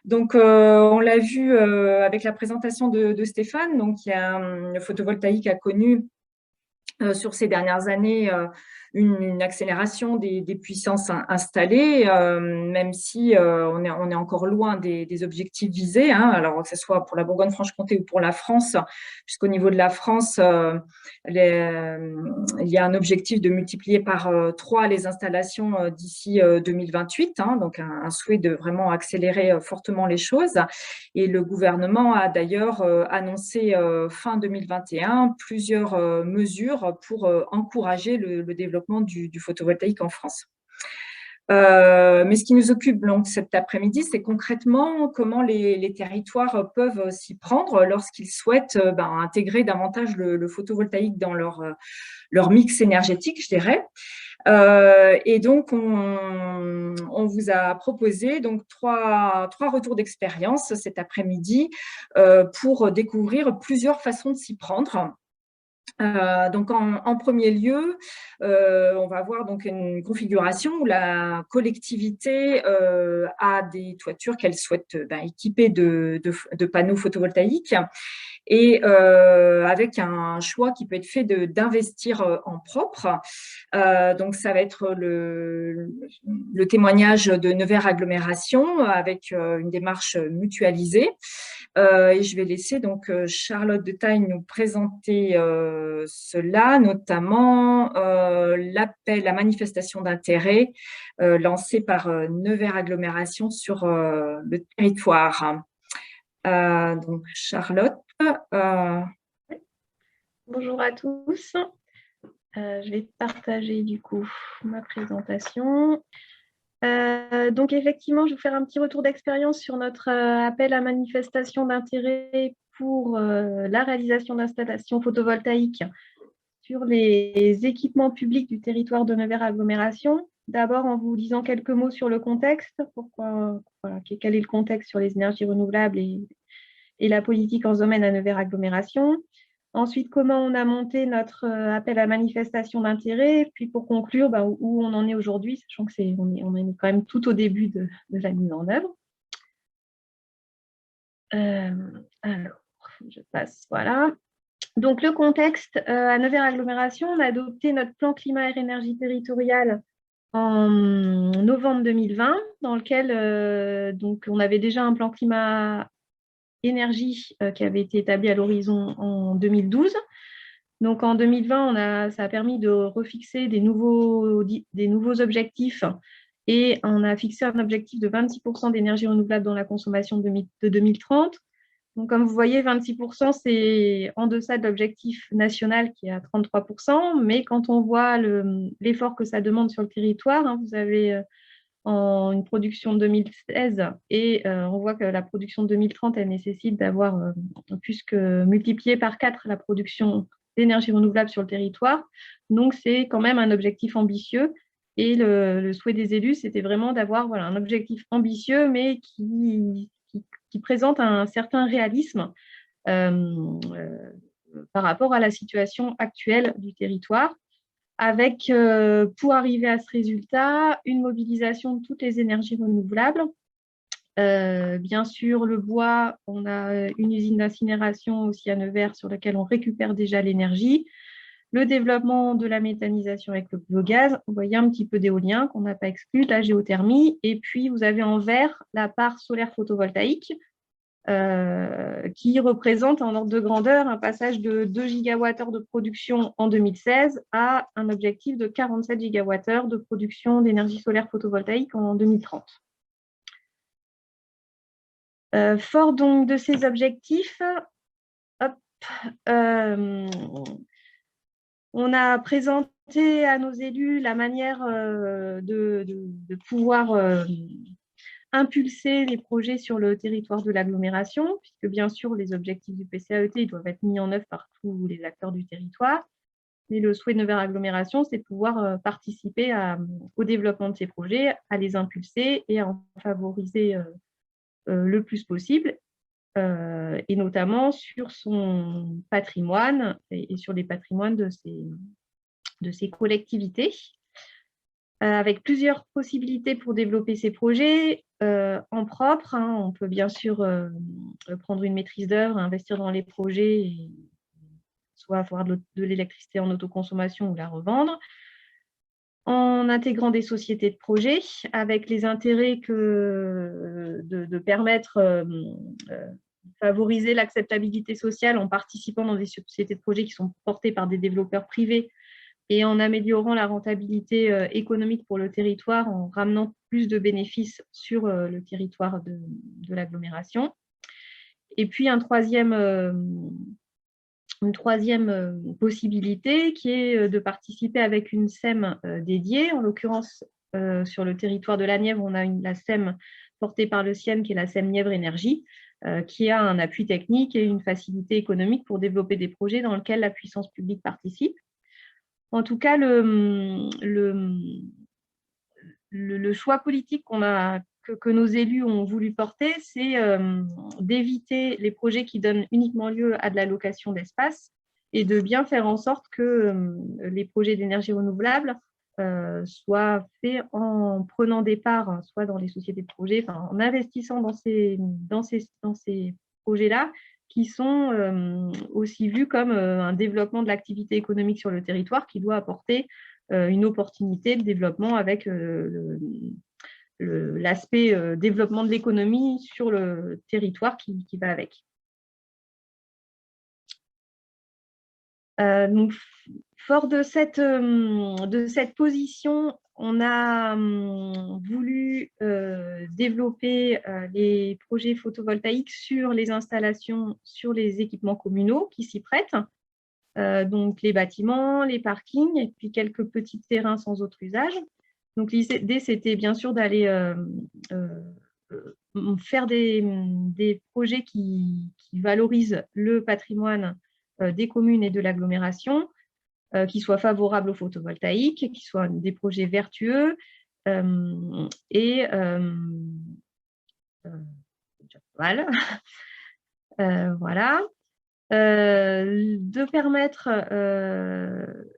Donc, on l'a vu avec la présentation de Stéphane. Donc, le photovoltaïque a connu sur ces dernières années une accélération des puissances installées, même si on est encore loin des objectifs visés, hein, alors que ce soit pour la Bourgogne-Franche-Comté ou pour la France, puisqu'au niveau de la France, il y a un objectif de multiplier par 3 les installations d'ici 2028, hein, donc un souhait de vraiment accélérer fortement les choses. Et le gouvernement a d'ailleurs annoncé fin 2021 plusieurs mesures pour encourager le développement du photovoltaïque en France. Mais ce qui nous occupe donc cet après-midi, c'est concrètement comment les territoires peuvent s'y prendre lorsqu'ils souhaitent intégrer davantage le photovoltaïque dans leur mix énergétique, je dirais. Et donc, on vous a proposé donc trois retours d'expérience cet après-midi pour découvrir plusieurs façons de s'y prendre. Donc, en premier lieu, on va avoir donc une configuration où la collectivité a des toitures qu'elle souhaite équiper de panneaux photovoltaïques, et avec un choix qui peut être fait d'investir en propre. Donc, ça va être le témoignage de Nevers Agglomération avec une démarche mutualisée. Et je vais laisser donc Charlotte de Taille nous présenter cela, notamment l'appel à manifestation d'intérêt lancé par Nevers Agglomération sur le territoire. Donc, Charlotte. Bonjour à tous. Je vais partager du coup ma présentation. Donc effectivement, je vais vous faire un petit retour d'expérience sur notre appel à manifestation d'intérêt pour la réalisation d'installations photovoltaïques sur les équipements publics du territoire de Nevers Agglomération. D'abord, en vous disant quelques mots sur le contexte, quel est le contexte sur les énergies renouvelables et la politique en ce domaine à Nevers Agglomération. Ensuite, comment on a monté notre appel à manifestation d'intérêt. Puis pour conclure, où on en est aujourd'hui, sachant que on est quand même tout au début de la mise en œuvre. Alors, je passe, voilà. Donc le contexte, à Nevers Agglomération, on a adopté notre plan climat, air, énergie territoriale en novembre 2020, dans lequel donc on avait déjà un plan climat énergie qui avait été établi à l'horizon en 2012. Donc en 2020, ça a permis de refixer des nouveaux objectifs, et on a fixé un objectif de 26% d'énergie renouvelable dans la consommation de 2030. Donc comme vous voyez, 26%, c'est en deçà de l'objectif national qui est à 33%, mais quand on voit l'effort que ça demande sur le territoire, hein, vous avez une production de 2016 et on voit que la production de 2030, elle nécessite d'avoir plus que multiplié par 4 la production d'énergie renouvelable sur le territoire. Donc, c'est quand même un objectif ambitieux, et le souhait des élus, c'était vraiment d'avoir un objectif ambitieux, mais qui présente un certain réalisme par rapport à la situation actuelle du territoire, avec, pour arriver à ce résultat, une mobilisation de toutes les énergies renouvelables. Bien sûr, le bois, on a une usine d'incinération aussi à Nevers sur laquelle on récupère déjà l'énergie. Le développement de la méthanisation avec le biogaz, vous voyez un petit peu d'éolien qu'on n'a pas exclu, de la géothermie, et puis vous avez en vert la part solaire photovoltaïque, qui représente en ordre de grandeur un passage de 2 gigawattheures de production en 2016 à un objectif de 47 gigawattheures de production d'énergie solaire photovoltaïque en 2030. Fort donc de ces objectifs, on a présenté à nos élus la manière de pouvoir impulser les projets sur le territoire de l'agglomération, puisque bien sûr, les objectifs du PCAET doivent être mis en œuvre par tous les acteurs du territoire. Mais le souhait de Nevers Agglomération, c'est de pouvoir participer au développement de ces projets, à les impulser et à en favoriser le plus possible, et notamment sur son patrimoine et sur les patrimoines de ces collectivités. avec plusieurs possibilités pour développer ces projets en propre. On peut bien sûr prendre une maîtrise d'œuvre, investir dans les projets, et soit avoir de l'électricité en autoconsommation ou la revendre, en intégrant des sociétés de projets avec les intérêts de permettre favoriser l'acceptabilité sociale en participant dans des sociétés de projets qui sont portées par des développeurs privés et en améliorant la rentabilité économique pour le territoire en ramenant plus de bénéfices sur le territoire de l'agglomération. Et puis une troisième possibilité qui est de participer avec une SEM dédiée. En l'occurrence, sur le territoire de la Nièvre, on a la SEM portée par le CIEM, qui est la SEM Nièvre Énergie, qui a un appui technique et une facilité économique pour développer des projets dans lesquels la puissance publique participe. En tout cas, le choix politique que nos élus ont voulu porter, c'est d'éviter les projets qui donnent uniquement lieu à de la location d'espace et de bien faire en sorte que les projets d'énergie renouvelable soient faits en prenant des parts, soit dans les sociétés de projets, en investissant dans ces projets-là, qui sont aussi vus comme un développement de l'activité économique sur le territoire qui doit apporter une opportunité de développement avec l'aspect développement de l'économie sur le territoire qui va avec. Donc, fort de cette position, on a voulu développer les projets photovoltaïques sur les installations, sur les équipements communaux qui s'y prêtent, donc les bâtiments, les parkings, et puis quelques petits terrains sans autre usage. Donc l'idée, c'était bien sûr d'aller faire des projets qui valorisent le patrimoine des communes et de l'agglomération, qui soient favorables au photovoltaïque, qui soient des projets vertueux et voilà. De permettre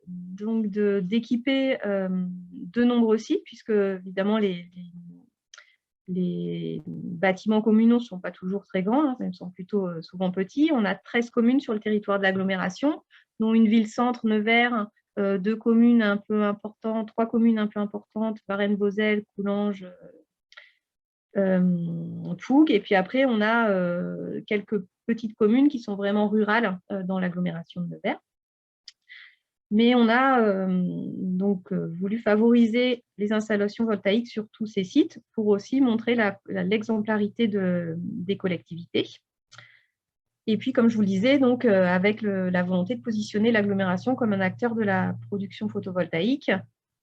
donc d'équiper de nombreux sites, puisque évidemment les bâtiments communaux ne sont pas toujours très grands, ils sont plutôt souvent petits. On a 13 communes sur le territoire de l'agglomération, dont une ville-centre, Nevers, 2 communes un peu importantes, 3 communes un peu importantes, Varennes-Vauzelles, Coulanges, Fougue. Et puis après, on a quelques petites communes qui sont vraiment rurales dans l'agglomération de Nevers. Mais on a donc voulu favoriser les installations voltaïques sur tous ces sites pour aussi montrer l'exemplarité des collectivités. Et puis, comme je vous le disais, donc, avec la volonté de positionner l'agglomération comme un acteur de la production photovoltaïque,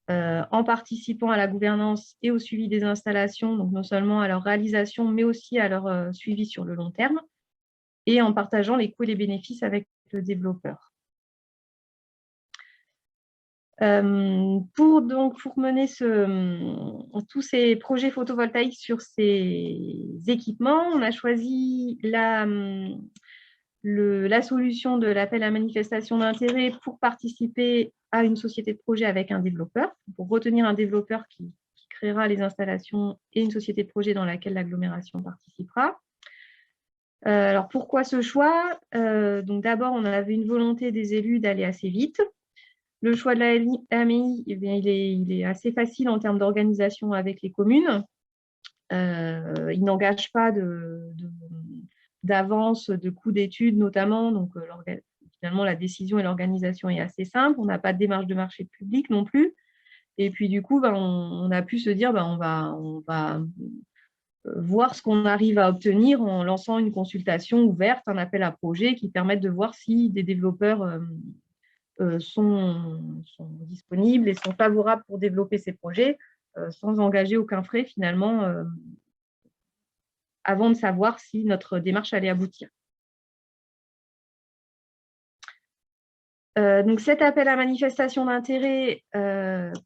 en participant à la gouvernance et au suivi des installations, donc non seulement à leur réalisation, mais aussi à leur suivi sur le long terme, et en partageant les coûts et les bénéfices avec le développeur. Pour mener tous ces projets photovoltaïques sur ces équipements, on a choisi la solution de l'appel à manifestation d'intérêt pour participer à une société de projet avec un développeur, pour retenir un développeur qui créera les installations et une société de projet dans laquelle l'agglomération participera. Alors, pourquoi ce choix? Donc, d'abord, on avait une volonté des élus d'aller assez vite. Le choix de la AMI, eh bien, il est assez facile en termes d'organisation avec les communes. Il n'engage pas d'avance, de coûts d'études notamment. Donc, finalement, la décision et l'organisation est assez simple. On n'a pas de démarche de marché public non plus. Et puis, du coup, on a pu se dire on va voir ce qu'on arrive à obtenir en lançant une consultation ouverte, un appel à projet qui permette de voir si des développeurs sont disponibles et sont favorables pour développer ces projets sans engager aucun frais finalement avant de savoir si notre démarche allait aboutir. Donc cet appel à manifestation d'intérêt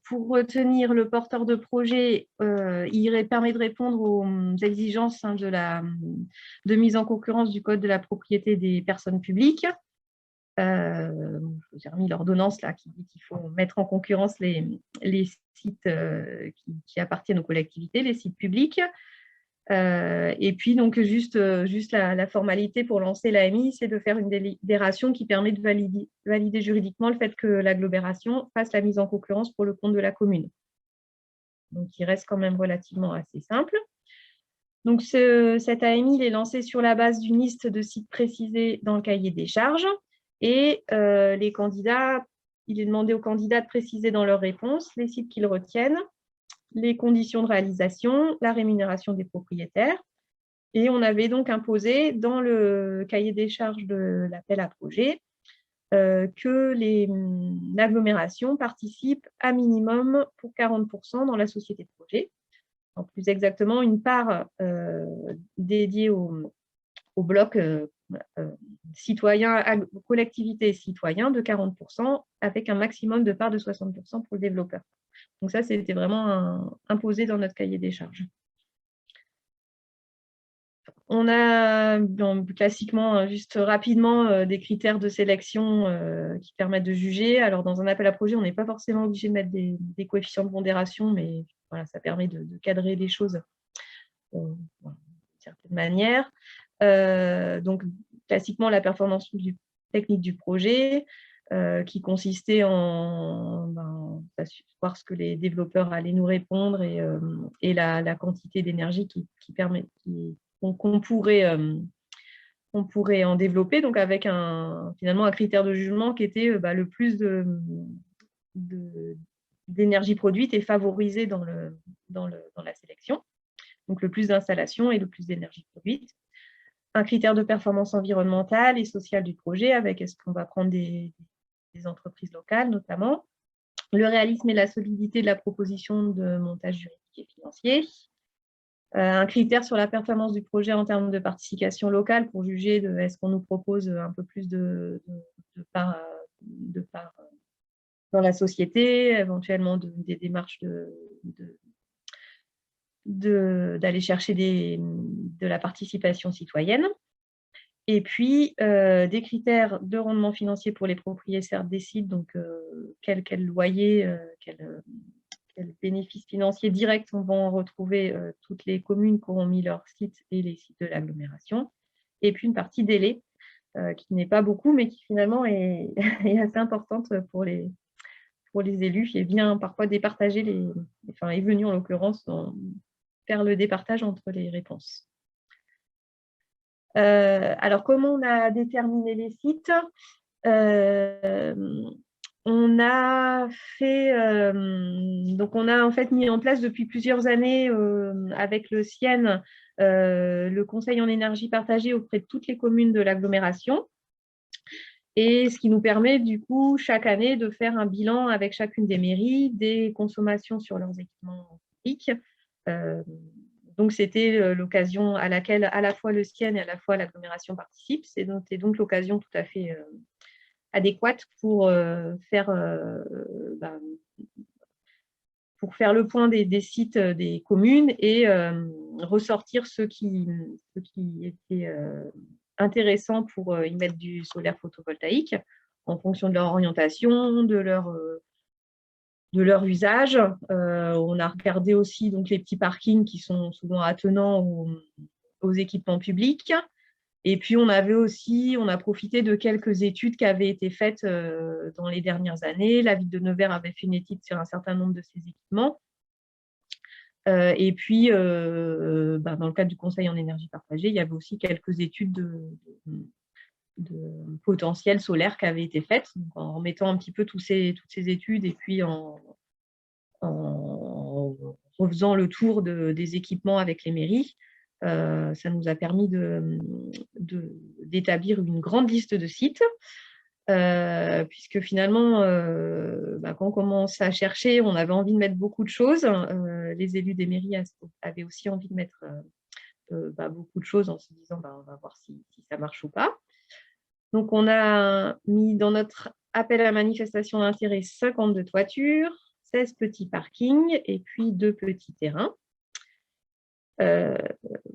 pour retenir le porteur de projet, il permet de répondre aux exigences de mise en concurrence du Code de la propriété des personnes publiques. Je vous ai remis l'ordonnance là qui dit qu'il faut mettre en concurrence les sites qui appartiennent aux collectivités, les sites publics. Et puis, donc, juste la formalité pour lancer l'AMI, c'est de faire une délibération qui permet de valider juridiquement le fait que l'agglomération fasse la mise en concurrence pour le compte de la commune. Donc, il reste quand même relativement assez simple. Donc, cet AMI, il est lancé sur la base d'une liste de sites précisés dans le cahier des charges. Et les candidats, il est demandé aux candidats de préciser dans leurs réponses les sites qu'ils retiennent, les conditions de réalisation, la rémunération des propriétaires. Et on avait donc imposé dans le cahier des charges de l'appel à projet que l'agglomération participe à minimum pour 40% dans la société de projet. En plus exactement, une part dédiée au bloc citoyen, collectivité et citoyen de 40% avec un maximum de part de 60% pour le développeur. Donc ça, c'était vraiment imposé dans notre cahier des charges. On a classiquement, juste rapidement, des critères de sélection qui permettent de juger. Alors, dans un appel à projet, on n'est pas forcément obligé de mettre des coefficients de pondération, mais voilà, ça permet de cadrer les choses d'une certaine manière. Donc, classiquement, la performance technique du projet, qui consistait en voir ce que les développeurs allaient nous répondre et la quantité d'énergie qu'on pourrait en développer, donc avec finalement un critère de jugement qui était le plus d'énergie produite et favorisée dans la sélection, donc le plus d'installations et le plus d'énergie produite. Un critère de performance environnementale et sociale du projet, avec est-ce qu'on va prendre des entreprises locales notamment, le réalisme et la solidité de la proposition de montage juridique et financier, un critère sur la performance du projet en termes de participation locale pour juger de est-ce qu'on nous propose un peu plus de part dans la société, éventuellement des démarches d'aller chercher de la participation citoyenne. Et puis, des critères de rendement financier pour les propriétaires des sites, donc quel loyer, quel bénéfice financier direct on va en retrouver toutes les communes qui auront mis leurs sites et les sites de l'agglomération. Et puis, une partie délai, qui n'est pas beaucoup, mais qui finalement est assez importante pour les élus, et vient parfois départager est venu en l'occurrence faire le départage entre les réponses. Alors, comment on a déterminé les sites? On a en fait mis en place depuis plusieurs années avec le CIEN le Conseil en énergie partagée auprès de toutes les communes de l'agglomération. Et ce qui nous permet du coup chaque année de faire un bilan avec chacune des mairies des consommations sur leurs équipements publics. Donc, c'était l'occasion à laquelle à la fois le CIEN et à la fois l'agglomération participent. C'était donc l'occasion tout à fait adéquate pour faire le point des sites des communes et ressortir ce qui était intéressant pour y mettre du solaire photovoltaïque en fonction de leur orientation, de leur usage. On a regardé aussi donc, les petits parkings qui sont souvent attenants aux équipements publics. Et puis, on a profité de quelques études qui avaient été faites dans les dernières années. La ville de Nevers avait fait une étude sur un certain nombre de ces équipements. Et puis, dans le cadre du Conseil en énergie partagée, il y avait aussi quelques études de potentiel solaire qui avaient été faites, donc en remettant un petit peu toutes ces études et puis en refaisant le tour des équipements avec les mairies. Ça nous a permis d'établir une grande liste de sites, puisque finalement, quand on commence à chercher, on avait envie de mettre beaucoup de choses. Les élus des mairies avaient aussi envie de mettre beaucoup de choses en se disant on va voir si ça marche ou pas. Donc, on a mis dans notre appel à manifestation d'intérêt 52 toitures, 16 petits parkings et puis 2 petits terrains.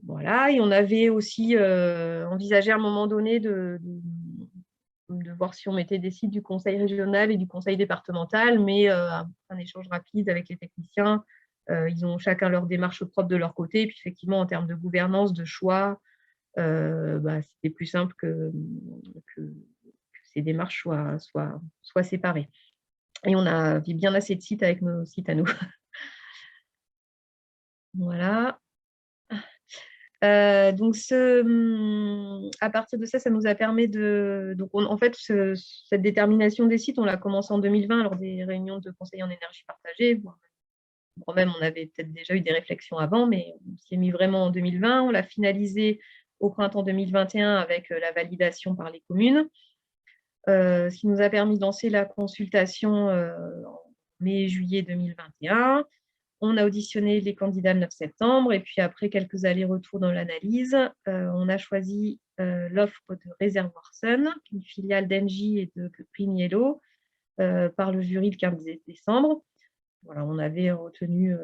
Voilà, et on avait aussi envisagé à un moment donné voir si on mettait des sites du conseil régional et du conseil départemental, mais un échange rapide avec les techniciens. Ils ont chacun leur démarche propre de leur côté. Et puis effectivement, en termes de gouvernance, de choix, c'était plus simple que ces démarches soient séparées. Et on avait bien assez de sites avec nos sites à nous. Voilà. Donc, à partir de ça, ça nous a permis de… Donc, en fait, cette détermination des sites, on l'a commencé en 2020 lors des réunions de conseil en énergie partagée. Bon, même, on avait peut-être déjà eu des réflexions avant, mais on s'y est mis vraiment en 2020. On l'a finalisé au printemps 2021 avec la validation par les communes, ce qui nous a permis de lancer la consultation en mai-juillet 2021. On a auditionné les candidats le 9 septembre et puis après quelques allers-retours dans l'analyse, on a choisi l'offre de Réservoir Sun, une filiale d'Engie et de Green Yellow, par le jury le 15 décembre. Voilà, on avait retenu,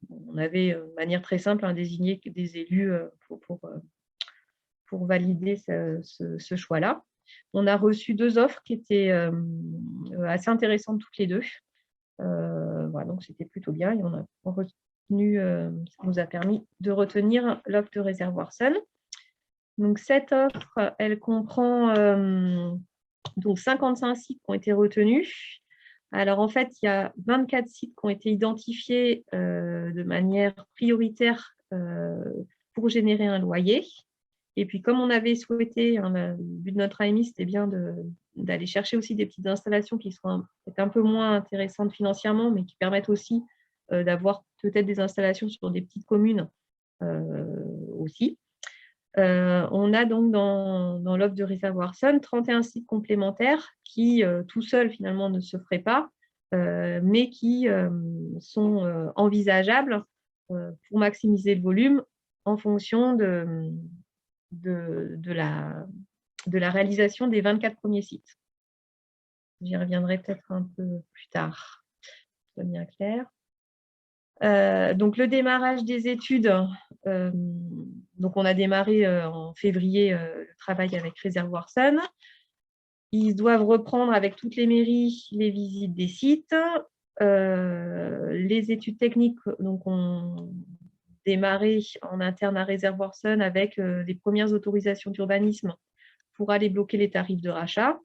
de manière très simple, désigné des élus pour valider ce choix-là. On a reçu 2 offres qui étaient assez intéressantes toutes les deux. Voilà, donc c'était plutôt bien et on a retenu, ça nous a permis de retenir l'offre de Réservoir Sun. Donc cette offre, elle comprend donc 55 sites qui ont été retenus. Alors en fait, il y a 24 sites qui ont été identifiés de manière prioritaire pour générer un loyer. Et puis comme on avait souhaité, le but de notre AMI, c'était bien d'aller chercher aussi des petites installations qui sont peut-être un peu moins intéressantes financièrement, mais qui permettent aussi d'avoir peut-être des installations sur des petites communes aussi. On a donc dans l'offre de Réservoir Sun 31 sites complémentaires qui, tout seuls, finalement, ne se feraient pas, mais qui sont envisageables pour maximiser le volume en fonction de la réalisation des 24 premiers sites. J'y reviendrai peut-être un peu plus tard, c'est bien clair. Donc, le démarrage des études, donc on a démarré en février le travail avec Réservoir Sun. Ils doivent reprendre avec toutes les mairies les visites des sites. Les études techniques, donc on démarré en interne à Réservoir Sun avec les premières autorisations d'urbanisme pour aller bloquer les tarifs de rachat,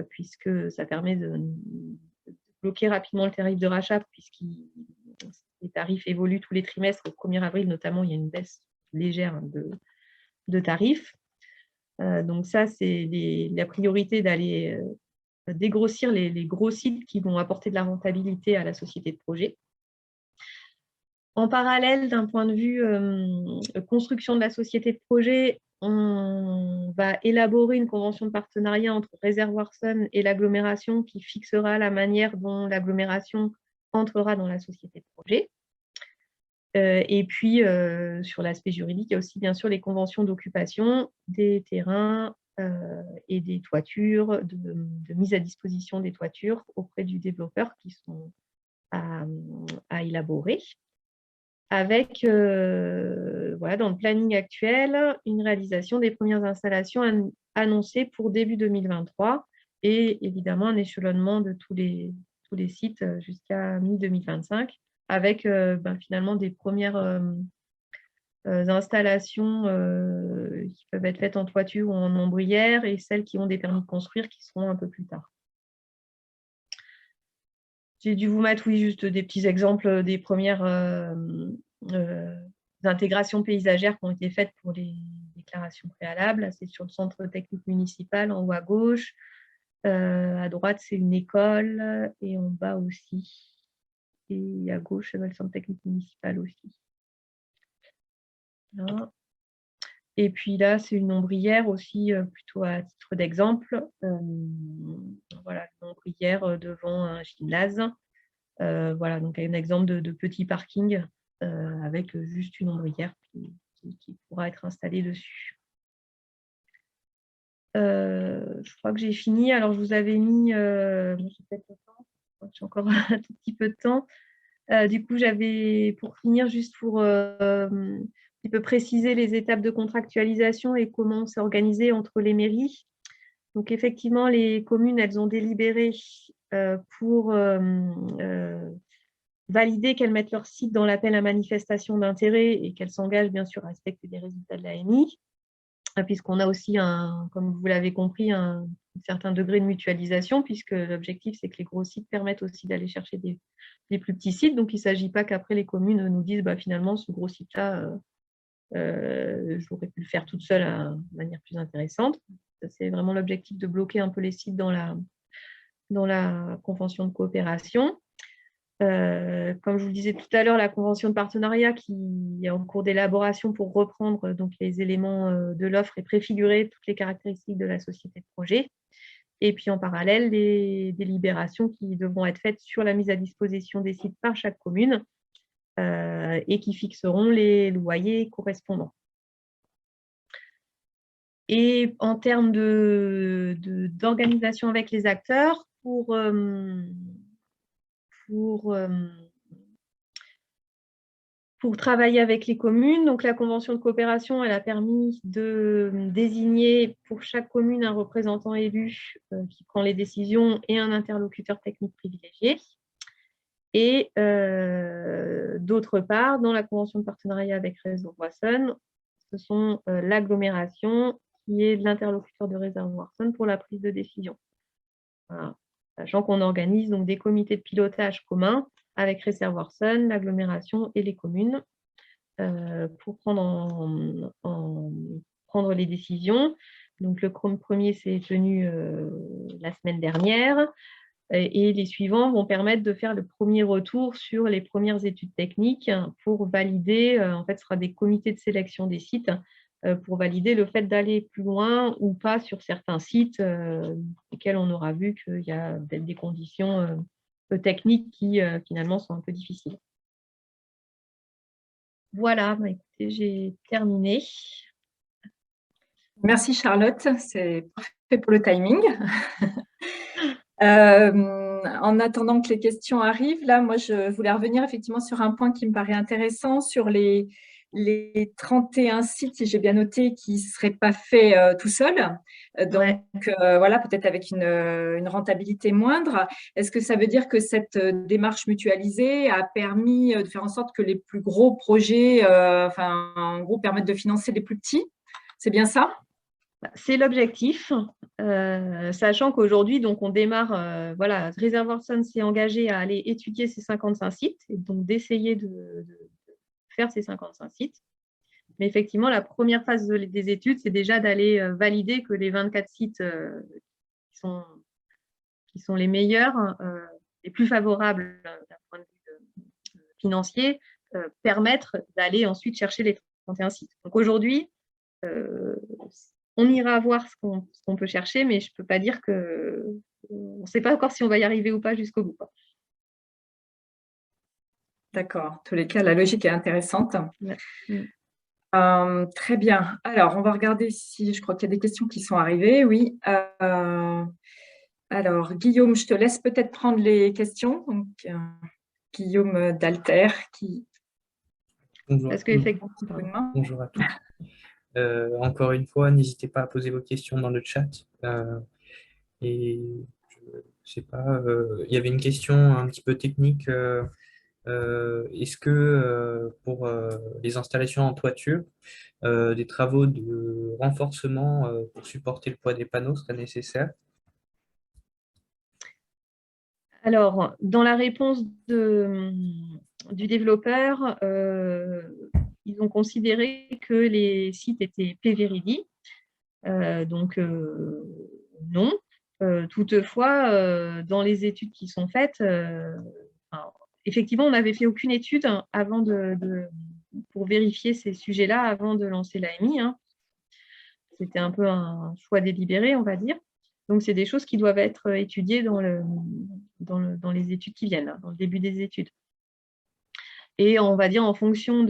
puisque ça permet de bloquer rapidement le tarif de rachat, puisque les tarifs évoluent tous les trimestres. Au 1er avril, notamment, il y a une baisse légère de tarifs. Donc ça, c'est la priorité d'aller dégrossir les gros sites qui vont apporter de la rentabilité à la société de projet. En parallèle, d'un point de vue construction de la société de projet, on va élaborer une convention de partenariat entre Réservoir Sun et l'agglomération qui fixera la manière dont l'agglomération entrera dans la société de projet. Et puis, sur l'aspect juridique, il y a aussi bien sûr les conventions d'occupation des terrains et des toitures, de mise à disposition des toitures auprès du développeur qui sont à élaborer. Avec, voilà, dans le planning actuel, une réalisation des premières installations annoncées pour début 2023 et évidemment un échelonnement de tous les sites jusqu'à mi-2025 avec finalement des premières installations qui peuvent être faites en toiture ou en ombrière et celles qui ont des permis de construire qui seront un peu plus tard. J'ai dû vous mettre, oui, juste des petits exemples des premières intégrations paysagères qui ont été faites pour les déclarations préalables. C'est sur le centre technique municipal, en haut à gauche. À droite, c'est une école et en bas aussi. Et à gauche, le centre technique municipal aussi. Là. Et puis là, c'est une ombrière aussi, plutôt à titre d'exemple. Voilà, une ombrière devant un gymnase. Voilà, donc un exemple de petit parking avec juste une ombrière qui pourra être installée dessus. Je crois que j'ai fini. Alors, je vous avais mis… j'ai peut-être le temps. J'ai encore un tout petit peu de temps. Du coup, j'avais, pour finir, juste pour un petit peu préciser les étapes de contractualisation et comment s'organiser entre les mairies. Donc, effectivement, les communes, elles ont délibéré pour valider qu'elles mettent leur site dans l'appel à manifestation d'intérêt et qu'elles s'engagent bien sûr à respecter les résultats de l'AMI, puisqu'on a aussi, comme vous l'avez compris, un certain degré de mutualisation, puisque l'objectif, c'est que les gros sites permettent aussi d'aller chercher des plus petits sites. Donc, il ne s'agit pas qu'après les communes nous disent finalement, ce gros site-là, j'aurais pu le faire toute seule de manière plus intéressante. C'est vraiment l'objectif de bloquer un peu les sites dans la convention de coopération. Comme je vous le disais tout à l'heure, la convention de partenariat qui est en cours d'élaboration pour reprendre donc, les éléments de l'offre et préfigurer toutes les caractéristiques de la société de projet. Et puis en parallèle, les délibérations qui devront être faites sur la mise à disposition des sites par chaque commune et qui fixeront les loyers correspondants. Et en termes d'organisation avec les acteurs, pour travailler avec les communes. Donc, la convention de coopération, elle a permis de désigner pour chaque commune un représentant élu qui prend les décisions et un interlocuteur technique privilégié. Et d'autre part, dans la convention de partenariat avec Réservoir-Sun, ce sont l'agglomération qui est l'interlocuteur de Réservoir-Sun pour la prise de décision. Voilà. Sachant qu'on organise donc des comités de pilotage communs avec Réservoir-Sun, l'agglomération et les communes pour prendre les décisions. Donc, le premier s'est tenu la semaine dernière et les suivants vont permettre de faire le premier retour sur les premières études techniques pour valider, en fait, ce sera des comités de sélection des sites pour valider le fait d'aller plus loin ou pas sur certains sites lesquels on aura vu qu'il y a des conditions techniques qui finalement sont un peu difficiles. Voilà, écoutez, j'ai terminé. Merci Charlotte, c'est parfait pour le timing. En attendant que les questions arrivent, là, moi, je voulais revenir effectivement sur un point qui me paraît intéressant, sur les 31 sites, si j'ai bien noté, qui ne seraient pas faits tout seuls. Donc, voilà, peut-être avec une rentabilité moindre. Est-ce que ça veut dire que cette démarche mutualisée a permis de faire en sorte que les plus gros projets, en gros, permettent de financer les plus petits? C'est bien ça? C'est l'objectif, sachant qu'aujourd'hui, donc on démarre, voilà, Réservoir-Sun s'est engagé à aller étudier ces 55 sites et donc d'essayer de faire ces 55 sites. Mais effectivement, la première phase des études, c'est déjà d'aller valider que les 24 sites qui sont les meilleurs, les plus favorables d'un point de vue financier, permettent d'aller ensuite chercher les 31 sites. Donc aujourd'hui, on ira voir ce qu'on peut chercher, mais je ne peux pas dire que on ne sait pas encore si on va y arriver ou pas jusqu'au bout. D'accord. En tous les cas, la logique est intéressante. Ouais. Très bien. Alors, on va regarder si je crois qu'il y a des questions qui sont arrivées. Oui. Alors, Guillaume, je te laisse peut-être prendre les questions. Donc, Guillaume d'Alter qui… Bonjour. Parce que Bonjour à tous. Encore une fois, n'hésitez pas à poser vos questions dans le chat. Et je sais pas, il y avait une question un petit peu technique. Est-ce que pour les installations en toiture, des travaux de renforcement pour supporter le poids des panneaux seraient nécessaires? Alors, dans la réponse du développeur, ils ont considéré que les sites étaient PVRIDI, donc non. Toutefois, dans les études qui sont faites, effectivement, on n'avait fait aucune étude avant pour vérifier ces sujets-là avant de lancer l'AMI. C'était un peu un choix délibéré, on va dire. Donc, c'est des choses qui doivent être étudiées dans les études qui viennent, dans le début des études. Et on va dire en fonction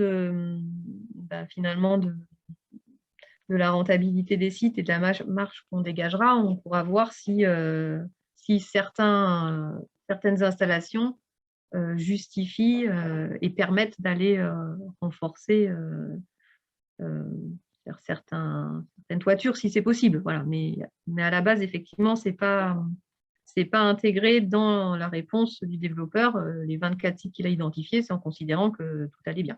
finalement de la rentabilité des sites et de la marge qu'on dégagera, on pourra voir si certaines installations justifient et permettent d'aller renforcer certains certaines toitures si c'est possible. Voilà. Mais à la base, effectivement, c'est pas intégré dans la réponse du développeur. Les 24 sites qu'il a identifiés, c'est en considérant que tout allait bien.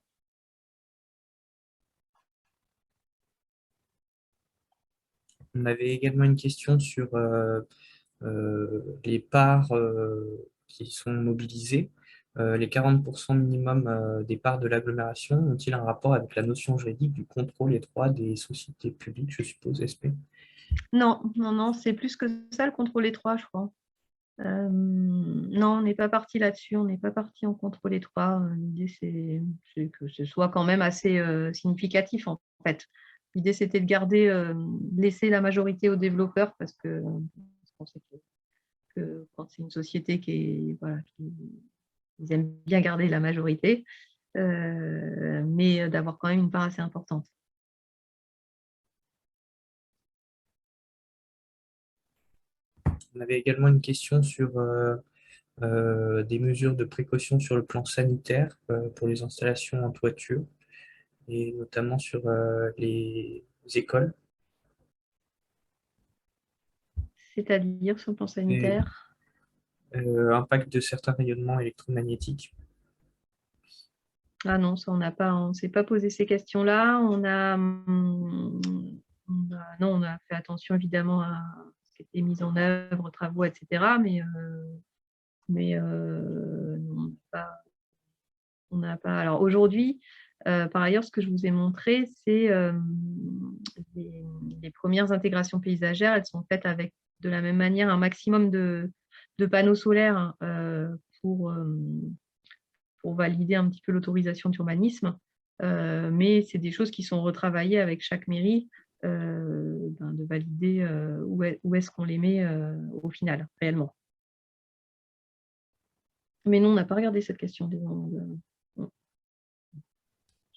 On avait également une question sur les parts qui sont mobilisées. Les 40% minimum des parts de l'agglomération ont-ils un rapport avec la notion juridique du contrôle étroit des sociétés publiques, je suppose, SP? Non, non, non, c'est plus que ça, le contrôle étroit, je crois. Non, on n'est pas parti là-dessus, on n'est pas parti en contrôle étroit. L'idée, c'est que ce soit quand même assez significatif, en fait. L'idée, c'était de garder, laisser la majorité aux développeurs, parce qu'on sait que quand c'est une société voilà, ils aiment bien garder la majorité, mais d'avoir quand même une part assez importante. On avait également une question sur des mesures de précaution sur le plan sanitaire pour les installations en toiture, et notamment sur les écoles. C'est-à-dire sur le plan Et, sanitaire. impact de certains rayonnements électromagnétiques. Ah non, ça, on ne s'est pas posé ces questions-là. Non, on a fait attention évidemment à ce qui était mis en œuvre, travaux, etc. Mais on n'a pas. Alors aujourd'hui, par ailleurs, ce que je vous ai montré, c'est les premières intégrations paysagères. Elles sont faites avec de la même manière un maximum de panneaux solaires pour valider un petit peu l'autorisation d'urbanisme. Mais c'est des choses qui sont retravaillées avec chaque mairie, de valider où est-ce qu'on les met au final, réellement. Mais non, on n'a pas regardé cette question.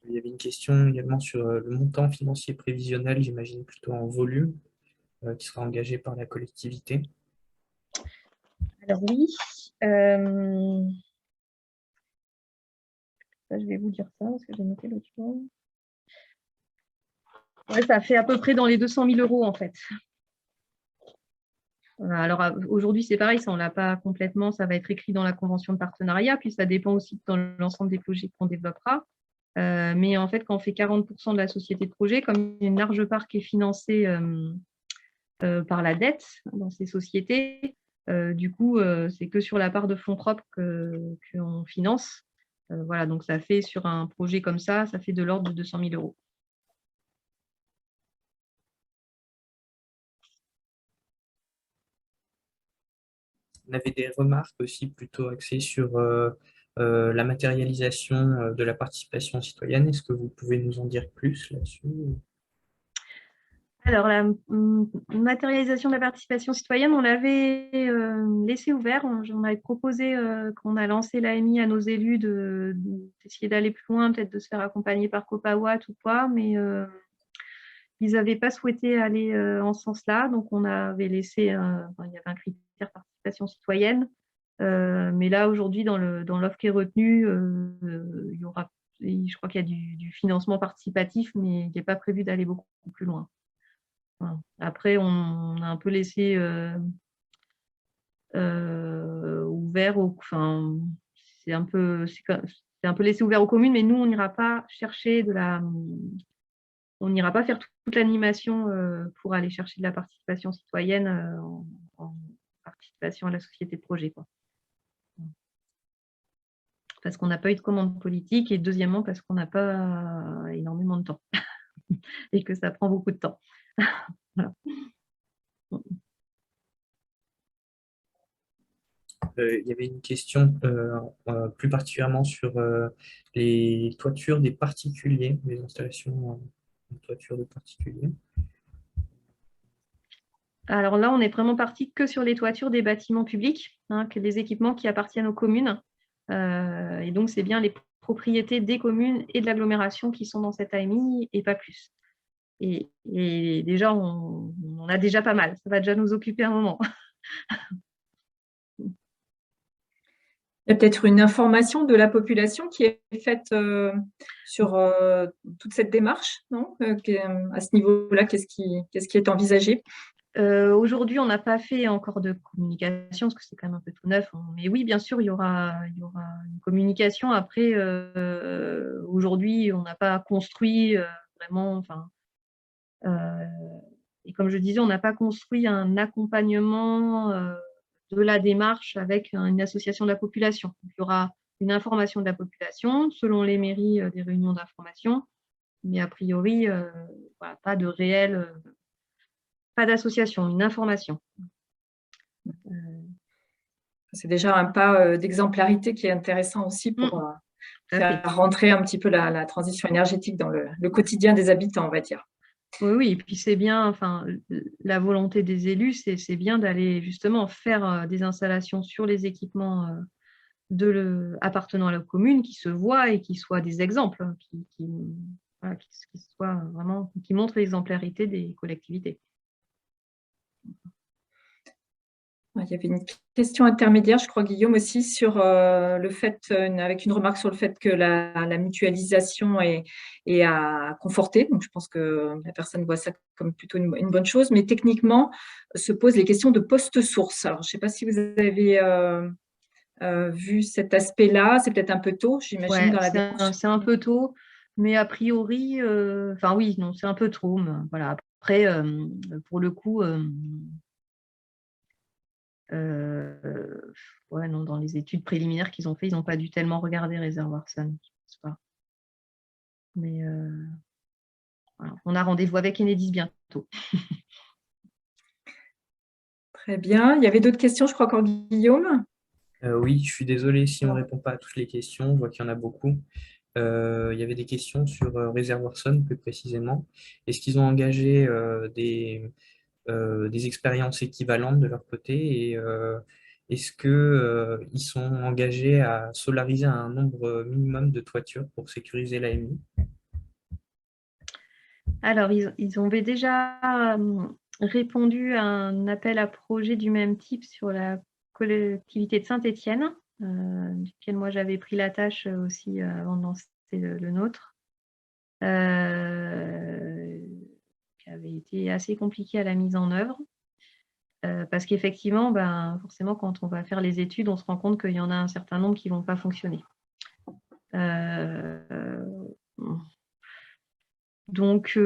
Il y avait une question également sur le montant financier prévisionnel, j'imagine plutôt en volume, qui sera engagé par la collectivité. Alors oui, ça, je vais vous dire ça parce que j'ai noté l'autre fois. Ouais, ça fait à peu près dans les 200 000 € en fait. Alors aujourd'hui, c'est pareil, ça on l'a pas complètement, ça va être écrit dans la convention de partenariat, puis ça dépend aussi dans l'ensemble des projets qu'on développera. Mais en fait, quand on fait 40% de la société de projet, comme il y a une large part qui est financée par la dette dans ces sociétés, du coup, c'est que sur la part de fonds propres qu'on finance. Voilà, donc ça fait sur un projet comme ça fait de l'ordre de 200 000 €. On avait des remarques aussi plutôt axées sur la matérialisation de la participation citoyenne. Est-ce que vous pouvez nous en dire plus là-dessus? Alors, la matérialisation de la participation citoyenne, on l'avait laissé ouvert. On avait proposé, quand on a lancé l'AMI à nos élus, d'essayer d'aller plus loin, peut-être de se faire accompagner par Copawatt ou quoi, mais ils n'avaient pas souhaité aller en ce sens-là. Donc, on avait laissé, il y avait un critère participation citoyenne. Mais là, aujourd'hui, dans l'offre qui est retenue, il y aura, je crois qu'il y a du financement participatif, mais il n'est pas prévu d'aller beaucoup plus loin. Voilà. Après, on a un peu laissé ouvert, c'est un peu laissé ouvert aux communes, mais nous, on n'ira pas chercher on n'ira pas faire toute l'animation pour aller chercher de la participation citoyenne en participation à la société de projet, quoi. Parce qu'on n'a pas eu de commande politique et deuxièmement parce qu'on n'a pas énormément de temps et que ça prend beaucoup de temps. Voilà. Il y avait une question plus particulièrement sur les toitures des particuliers, les installations de toitures de particuliers. Alors là, on est vraiment parti que sur les toitures des bâtiments publics, que des équipements qui appartiennent aux communes. Et donc, c'est bien les propriétés des communes et de l'agglomération qui sont dans cette AMI et pas plus. Et déjà, on a déjà pas mal. Ça va déjà nous occuper un moment. Il y a peut-être une information de la population qui est faite sur toute cette démarche, non? À ce niveau-là, qu'est-ce qui est envisagé? Aujourd'hui, on n'a pas fait encore de communication parce que c'est quand même un peu tout neuf. Mais oui, bien sûr, il y aura une communication. Après, aujourd'hui, on n'a pas construit vraiment. Et comme je disais, on n'a pas construit un accompagnement de la démarche avec une association de la population. Donc, il y aura une information de la population, selon les mairies, des réunions d'information. Mais a priori, voilà, pas de réel. Pas d'association, une information. C'est déjà un pas d'exemplarité qui est intéressant aussi pour faire rentrer un petit peu la transition énergétique dans le quotidien des habitants, on va dire. Oui, oui, et puis c'est bien, enfin, la volonté des élus, c'est bien d'aller justement faire des installations sur les équipements appartenant à la commune qui se voient et qui soient des exemples, voilà, qui soient vraiment, qui montrent l'exemplarité des collectivités. Il y avait une question intermédiaire, je crois, Guillaume, aussi, sur le fait, avec une remarque sur le fait que la mutualisation est à conforter. Donc, je pense que la personne voit ça comme plutôt une bonne chose. Mais techniquement, se posent les questions de post-source. Alors, je ne sais pas si vous avez vu cet aspect-là. C'est peut-être un peu tôt, j'imagine, dans la démarche. C'est un peu tôt, mais a priori, enfin oui, non, c'est un peu trop. Mais, voilà. Après, pour le coup, ouais, non, dans les études préliminaires qu'ils ont fait, ils n'ont pas dû tellement regarder Réservoir Sun, je pense pas. Mais voilà. On a rendez-vous avec Enedis bientôt. Très bien. Il y avait d'autres questions, je crois, encore Guillaume. Oui, je suis désolé si on ne répond pas à toutes les questions, je vois qu'il y en a beaucoup. Il y avait des questions sur Réservoir Sun, plus précisément. Est-ce qu'ils ont engagé des expériences équivalentes de leur côté et est-ce qu'ils sont engagés à solariser un nombre minimum de toitures pour sécuriser l'AMI? Alors, ils avaient déjà répondu à un appel à projet du même type sur la collectivité de Saint-Étienne, duquel moi j'avais pris la tâche aussi avant de lancer le nôtre, qui avait été assez compliqué à la mise en œuvre. Parce qu'effectivement, forcément, quand on va faire les études, on se rend compte qu'il y en a un certain nombre qui ne vont pas fonctionner. Donc,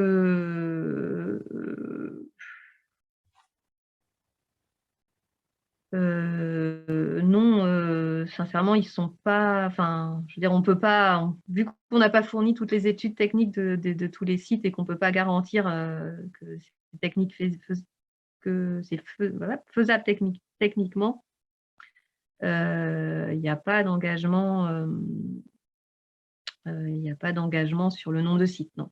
non, sincèrement, ils sont pas. Enfin, je veux dire, on peut pas, vu qu'on n'a pas fourni toutes les études techniques de tous les sites et qu'on ne peut pas garantir que c'est technique que c'est faisable techniquement, il n'y a pas d'engagement. Il n'y a pas d'engagement sur le nombre de sites, non.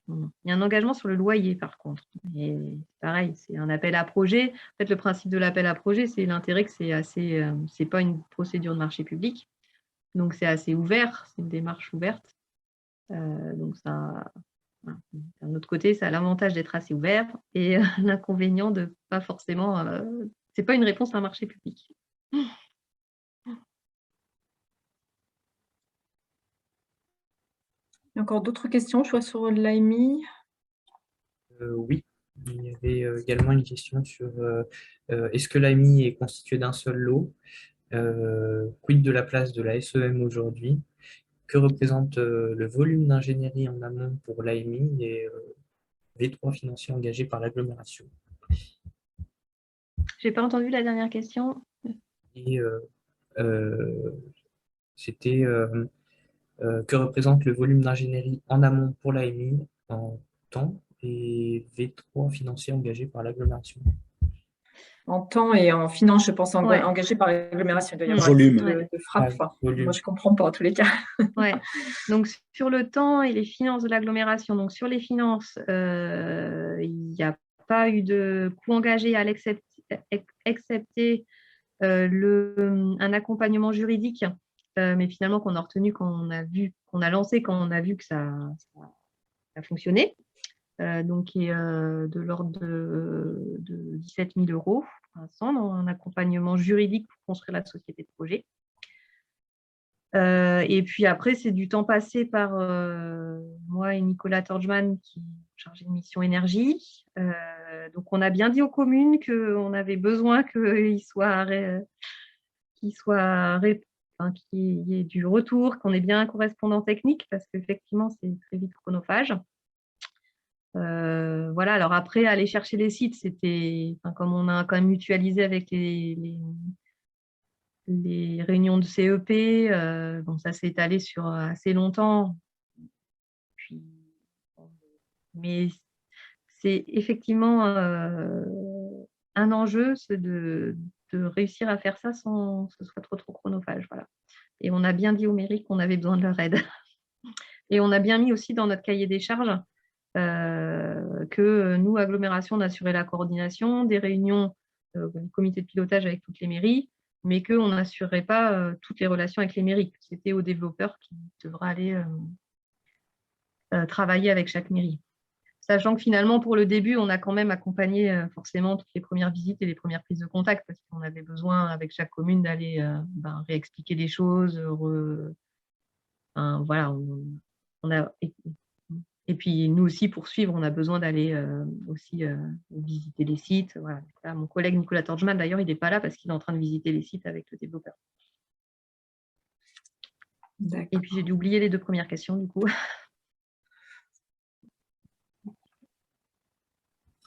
Il y a un engagement sur le loyer, par contre. Et pareil, c'est un appel à projet. En fait, le principe de l'appel à projet, c'est l'intérêt que c'est pas une procédure de marché public. Donc, c'est assez ouvert, c'est une démarche ouverte. Donc, ça, d'un autre côté, ça a l'avantage d'être assez ouvert et l'inconvénient de pas forcément. C'est pas une réponse à un marché public. Il y a encore d'autres questions, je vois, sur l'AMI. Oui, il y avait également une question sur est-ce que l'AMI est constituée d'un seul lot? Quid de la place de la SEM aujourd'hui? Que représente le volume d'ingénierie en amont pour l'AMI et V3 financiers engagés par l'agglomération? J'ai pas entendu la dernière question. Et c'était que représente le volume d'ingénierie en amont pour l'AMI en temps et V3 financiers engagés par l'agglomération? En temps et en finance, je pense, Ouais. engagé par l'agglomération. Il doit y avoir Volume. de frappe. Volume. Moi, je ne comprends pas en tous les cas. Ouais. Donc, sur le temps et les finances de l'agglomération, donc sur les finances, il n'y a pas eu de coût engagé à excepter un accompagnement juridique, mais finalement qu'on a retenu quand on a lancé, quand on a vu que ça a fonctionné, donc qui est de l'ordre de 17 000 € pour l'instant, dans un accompagnement juridique pour construire la société de projet. Et puis après, c'est du temps passé par moi et Nicolas Torgman qui chargé de mission énergie. Donc, on a bien dit aux communes qu'on avait besoin qu'il enfin, qu'il y ait du retour, qu'on ait bien un correspondant technique, parce qu'effectivement, c'est très vite chronophage. Voilà, alors après, aller chercher les sites, c'était, enfin, comme on a quand même mutualisé avec les réunions de CEP, bon, ça s'est étalé sur assez longtemps. Puis, mais c'est effectivement un enjeu, c'est de réussir à faire ça sans que ce soit trop chronophage. Voilà. Et on a bien dit aux mairies qu'on avait besoin de leur aide. Et on a bien mis aussi dans notre cahier des charges que nous, agglomération, on assurait la coordination des réunions, du comité de pilotage avec toutes les mairies, mais qu'on n'assurerait pas toutes les relations avec les mairies. C'était aux développeurs qui devra aller travailler avec chaque mairie. Sachant que finalement, pour le début, on a quand même accompagné forcément toutes les premières visites et les premières prises de contact, parce qu'on avait besoin, avec chaque commune, d'aller réexpliquer des choses. Voilà, on a, et puis nous aussi, pour suivre, on a besoin d'aller aussi visiter les sites. Voilà. Là, mon collègue Nicolas Torgman, d'ailleurs, il n'est pas là parce qu'il est en train de visiter les sites avec le développeur. Et puis j'ai dû oublier les deux premières questions, du coup.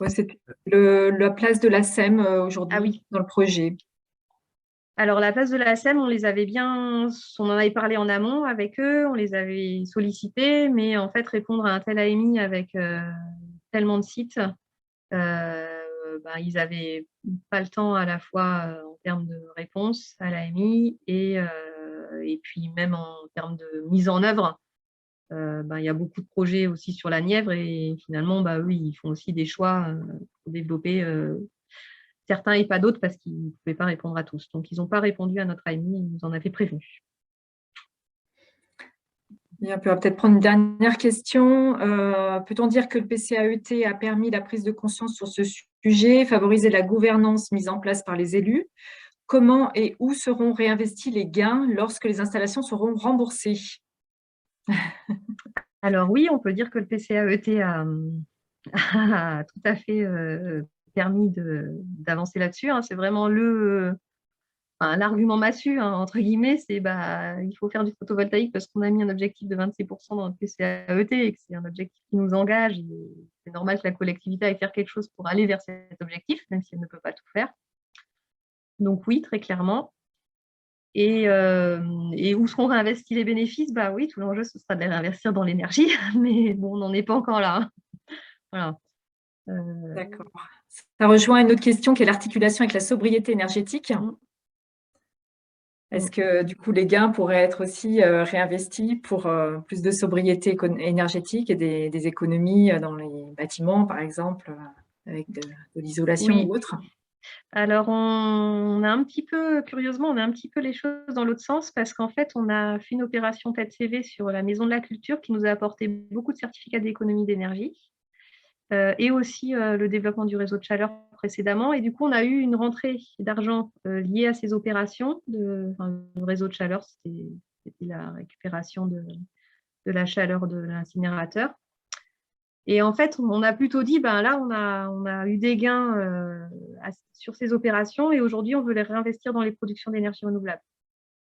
Ouais, c'est la place de la SEM aujourd'hui dans le projet. Alors, la place de la SEM, on en avait parlé en amont avec eux, on les avait sollicités, mais en fait, répondre à un tel AMI avec tellement de sites, ils n'avaient pas le temps à la fois en termes de réponse à l'AMI et puis même en termes de mise en œuvre. Il y a beaucoup de projets aussi sur la Nièvre et finalement, eux, ils font aussi des choix pour développer certains et pas d'autres parce qu'ils ne pouvaient pas répondre à tous. Donc, ils n'ont pas répondu à notre AMI, ils nous en avaient prévenu. Bien, on peut peut-être prendre une dernière question. Peut-on dire que le PCAET a permis la prise de conscience sur ce sujet, favoriser la gouvernance mise en place par les élus? Comment et où seront réinvestis les gains lorsque les installations seront remboursées? Alors oui, on peut dire que le PCAET a tout à fait permis d'avancer là-dessus. C'est vraiment l'argument massu, entre guillemets, c'est il faut faire du photovoltaïque parce qu'on a mis un objectif de 26% dans le PCAET et que c'est un objectif qui nous engage. C'est normal que la collectivité aille faire quelque chose pour aller vers cet objectif, même si elle ne peut pas tout faire. Donc oui, très clairement. Et où seront réinvestis les bénéfices? Oui, tout l'enjeu, ce sera de les réinvestir dans l'énergie, mais bon, on n'en est pas encore là. Voilà. D'accord. Ça rejoint une autre question qui est l'articulation avec la sobriété énergétique. Est-ce que du coup les gains pourraient être aussi réinvestis pour plus de sobriété énergétique et des économies dans les bâtiments, par exemple, avec de l'isolation ou autre? Alors, on a un petit peu, curieusement, on a un petit peu les choses dans l'autre sens parce qu'en fait, on a fait une opération TED-CV sur la Maison de la Culture qui nous a apporté beaucoup de certificats d'économie d'énergie et aussi le développement du réseau de chaleur précédemment. Et du coup, on a eu une rentrée d'argent liée à ces opérations. Le réseau de chaleur, c'était la récupération de la chaleur de l'incinérateur. Et en fait, on a plutôt dit, là, on a eu des gains sur ces opérations et aujourd'hui, on veut les réinvestir dans les productions d'énergie renouvelable.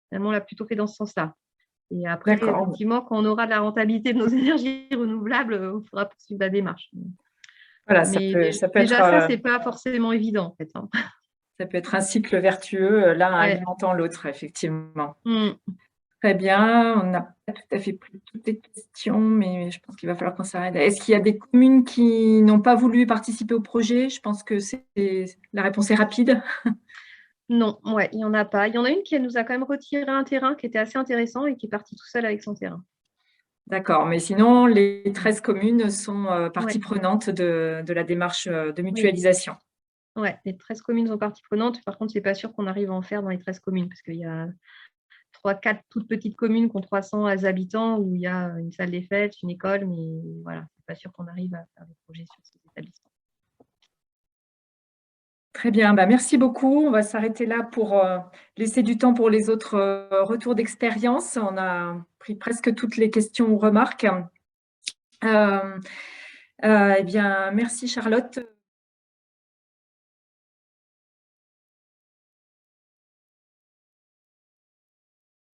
Finalement, on l'a plutôt fait dans ce sens-là. Et après, effectivement, quand on aura de la rentabilité de nos énergies renouvelables, on faudra poursuivre la démarche. Voilà, mais ça peut déjà, être, ça, c'est pas forcément évident, en fait. Ça peut être un cycle vertueux, l'un alimentant l'autre, effectivement. Très bien, on n'a pas tout à fait pris toutes les questions, mais je pense qu'il va falloir qu'on s'arrête. Est-ce qu'il y a des communes qui n'ont pas voulu participer au projet? Je pense que la réponse est rapide. Non, il n'y en a pas. Il y en a une qui nous a quand même retiré un terrain qui était assez intéressant et qui est partie tout seul avec son terrain. D'accord, mais sinon, les 13 communes sont partie prenante de la démarche de mutualisation. Oui, les 13 communes sont partie prenante. Par contre, ce n'est pas sûr qu'on arrive à en faire dans les 13 communes parce qu'il y a 3-4 toutes petites communes qui ont 300 habitants où il y a une salle des fêtes, une école, mais voilà, c'est pas sûr qu'on arrive à faire des projets sur ces établissements. Très bien, bah, merci beaucoup. On va s'arrêter là pour laisser du temps pour les autres retours d'expérience. On a pris presque toutes les questions ou remarques. Eh bien, merci Charlotte.